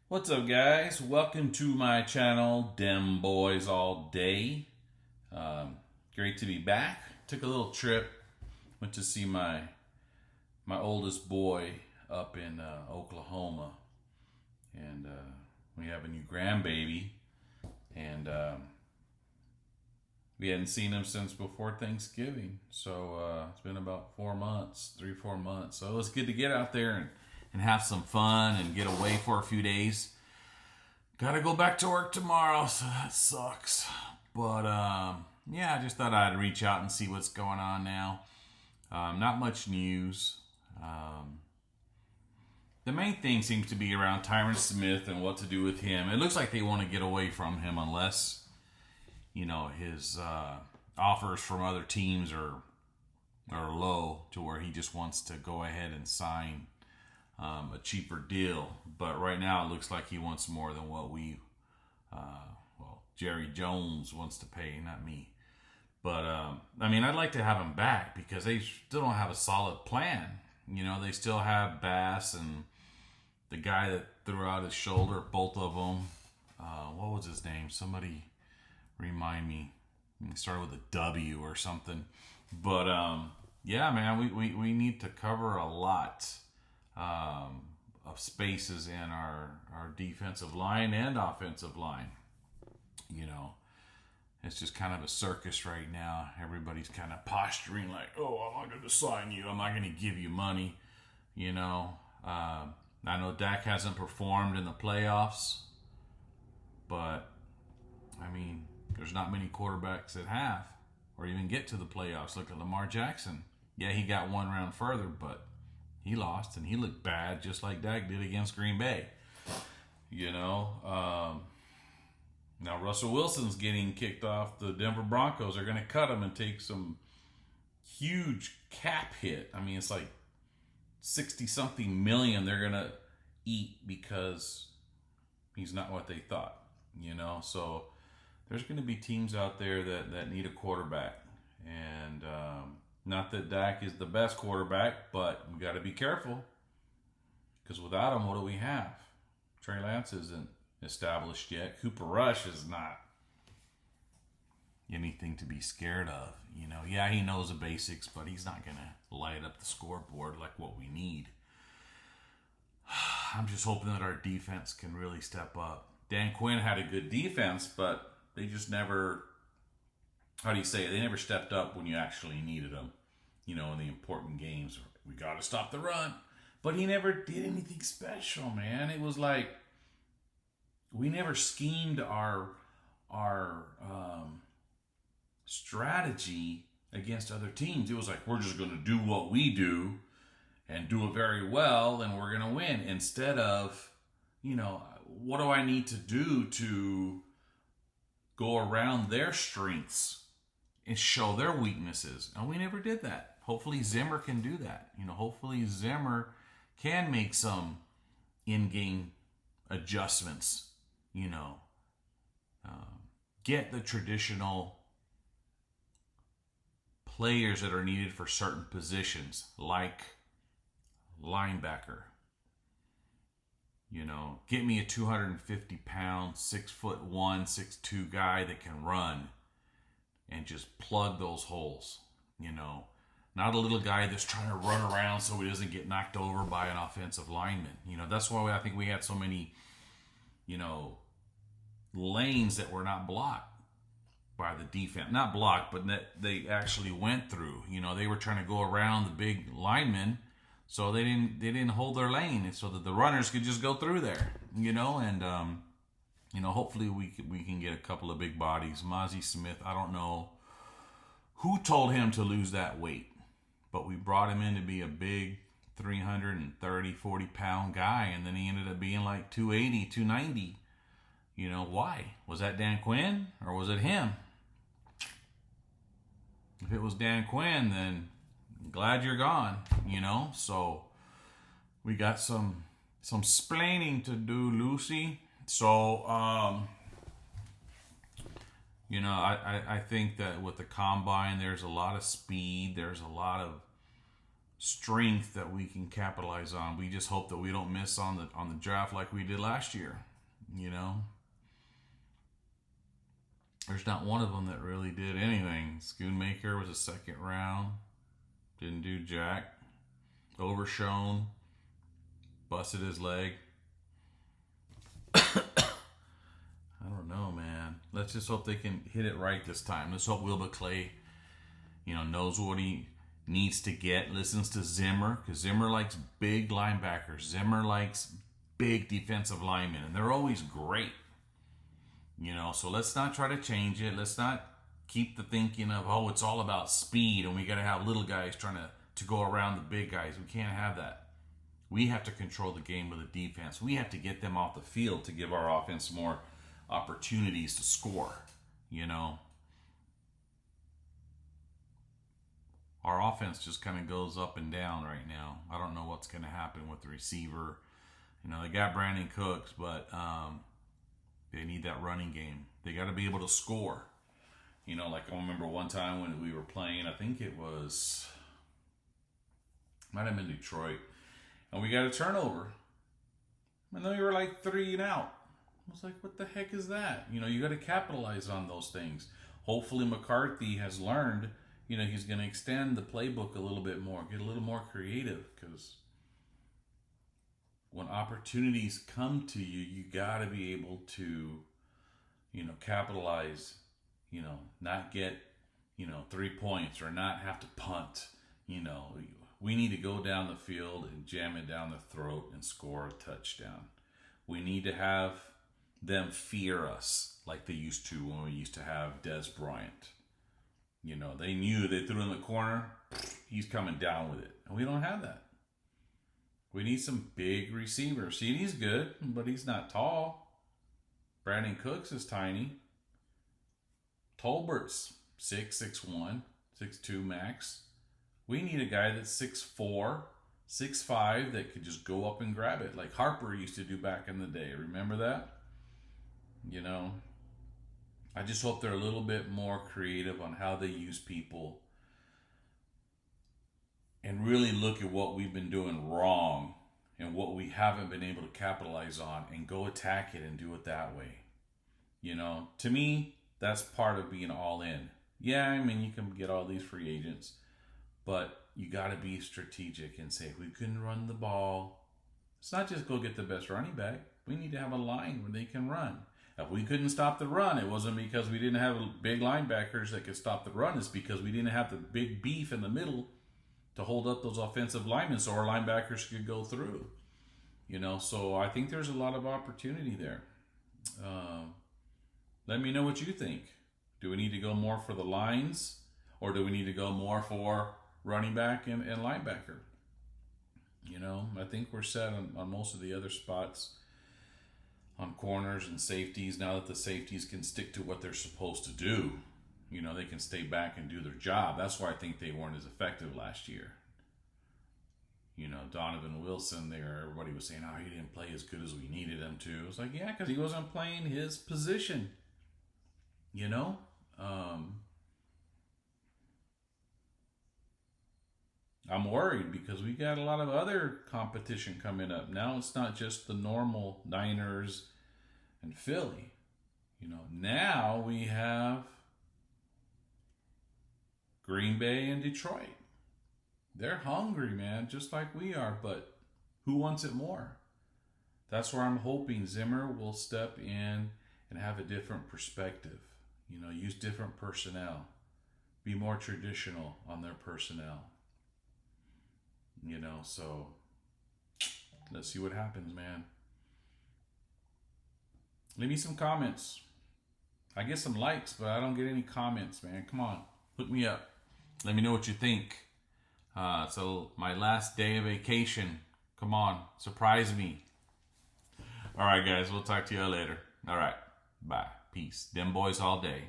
What's up, guys? Welcome to my channel, Dem Boys All Day. Great to be back. Took a little trip. Went to see my oldest boy up in Oklahoma, and we have a new grandbaby, and we hadn't seen him since before Thanksgiving. So it's been about 4 months, 4 months. So it was good to get out there and have some fun and get away for a few days. Gotta go back to work tomorrow, so that sucks. But yeah, I just thought I'd reach out and see what's going on now. Not much news. The main thing seems to be around Tyron Smith and what to do with him. It looks like they want to get away from him unless, his offers from other teams are low to where he just wants to go ahead and sign a cheaper deal. But right now it looks like he wants more than what Jerry Jones wants to pay, not me. But I'd like to have him back because they still don't have a solid plan. They still have Bass and the guy that threw out his shoulder, both of them. What was his name? Somebody remind me. It started with a W or something. But yeah, man, we need to cover a lot of spaces in our defensive line and offensive line. It's just kind of a circus right now. Everybody's kind of posturing like, oh, I'm not going to sign you. I'm not going to give you money. I know Dak hasn't performed in the playoffs, but there's not many quarterbacks that have or even get to the playoffs. Look at Lamar Jackson. Yeah, he got one round further, but he lost and he looked bad just like Dak did against Green Bay. Now Russell Wilson's getting kicked off the Denver Broncos. They're going to cut him and take some huge cap hit. It's like 60-something million they're going to eat because he's not what they thought. So there's going to be teams out there that need a quarterback. And not that Dak is the best quarterback, but we got to be careful because without him, what do we have? Trey Lance isn't established yet. Cooper Rush is not anything to be scared of. Yeah, he knows the basics, but he's not going to light up the scoreboard like what we need. I'm just hoping that our defense can really step up. Dan Quinn had a good defense, but they just never, how do you say it? They never stepped up when you actually needed them, in the important games. We got to stop the run. But he never did anything special, man. It was like we never schemed our strategy against other teams. It was like, we're just going to do what we do and do it very well, and we're going to win. Instead of, what do I need to do to go around their strengths and show their weaknesses? And we never did that. Hopefully Zimmer can do that. Hopefully Zimmer can make some in-game adjustments. Get the traditional players that are needed for certain positions, like linebacker. Get me a 250-pound, 6'1", 6'2" guy that can run and just plug those holes. Not a little guy that's trying to run around so he doesn't get knocked over by an offensive lineman. That's why I think we had so many, lanes that were not blocked by the defense. Not blocked, but that they actually went through. They were trying to go around the big linemen, so they didn't hold their lane, so that the runners could just go through there. And hopefully we can get a couple of big bodies. Mozzie Smith, I don't know who told him to lose that weight, but we brought him in to be a big 330, 40-pound guy, and then he ended up being like 280, 290. Why? Was that Dan Quinn or was it him? If it was Dan Quinn, then I'm glad you're gone, So we got some splaining to do, Lucy. So, I think that with the combine, there's a lot of speed. There's a lot of strength that we can capitalize on. We just hope that we don't miss on the draft like we did last year. You know, there's not one of them that really did anything. Schoonmaker was a second round, didn't do jack. Overshown, busted his leg. I don't know, man. Let's just hope they can hit it right this time. Let's hope Wilbur Clay, knows what he needs to get, listens to Zimmer, because Zimmer likes big linebackers. Zimmer likes big defensive linemen, and they're always great. So let's not try to change it. Let's not keep the thinking of, oh, it's all about speed, and we got to have little guys trying to go around the big guys. We can't have that. We have to control the game with the defense. We have to get them off the field to give our offense more opportunities to score. Our offense just kind of goes up and down right now. I don't know what's going to happen with the receiver. They got Brandon Cooks, but they need that running game. They got to be able to score. Like I remember one time when we were playing, I think it might have been Detroit, and we got a turnover. And then we were like 3 and out. I was like, what the heck is that? You got to capitalize on those things. Hopefully McCarthy has learned, he's going to extend the playbook a little bit more, get a little more creative, because when opportunities come to you, you got to be able to, capitalize, not get, 3 points or not have to punt. We need to go down the field and jam it down the throat and score a touchdown. We need to have them fear us like they used to when we used to have Des Bryant. They knew they threw in the corner, he's coming down with it. And we don't have that. We need some big receivers. CD's good, but he's not tall. Brandon Cooks is tiny. Tolbert's 6'1", 6'2" max. We need a guy that's 6'4", 6'5", that could just go up and grab it, like Harper used to do back in the day. Remember that? I just hope they're a little bit more creative on how they use people and really look at what we've been doing wrong and what we haven't been able to capitalize on and go attack it and do it that way. To me, that's part of being all in. Yeah, you can get all these free agents, but you got to be strategic and say, if we couldn't run the ball, it's not just go get the best running back. We need to have a line where they can run. If we couldn't stop the run, it wasn't because we didn't have big linebackers that could stop the run. It's because we didn't have the big beef in the middle to hold up those offensive linemen so our linebackers could go through. So I think there's a lot of opportunity there. Let me know what you think. Do we need to go more for the lines, or do we need to go more for running back and linebacker? I think we're set on most of the other spots, on corners and safeties. Now that the safeties can stick to what they're supposed to do, they can stay back and do their job. That's why I think they weren't as effective last year. Donovan Wilson there, everybody was saying, oh, he didn't play as good as we needed him to. It was like, yeah, because he wasn't playing his position. I'm worried because we got a lot of other competition coming up. Now it's not just the normal Niners and Philly. Now we have Green Bay and Detroit. They're hungry, man, just like we are, but who wants it more? That's where I'm hoping Zimmer will step in and have a different perspective. Use different personnel. Be more traditional on their personnel. So let's see what happens, man. Leave me some comments. I get some likes, but I don't get any comments, man. Come on, hook me up. Let me know what you think. So my last day of vacation. Come on, surprise me. All right, guys, we'll talk to you later. All right, bye. Peace. Dem boys all day.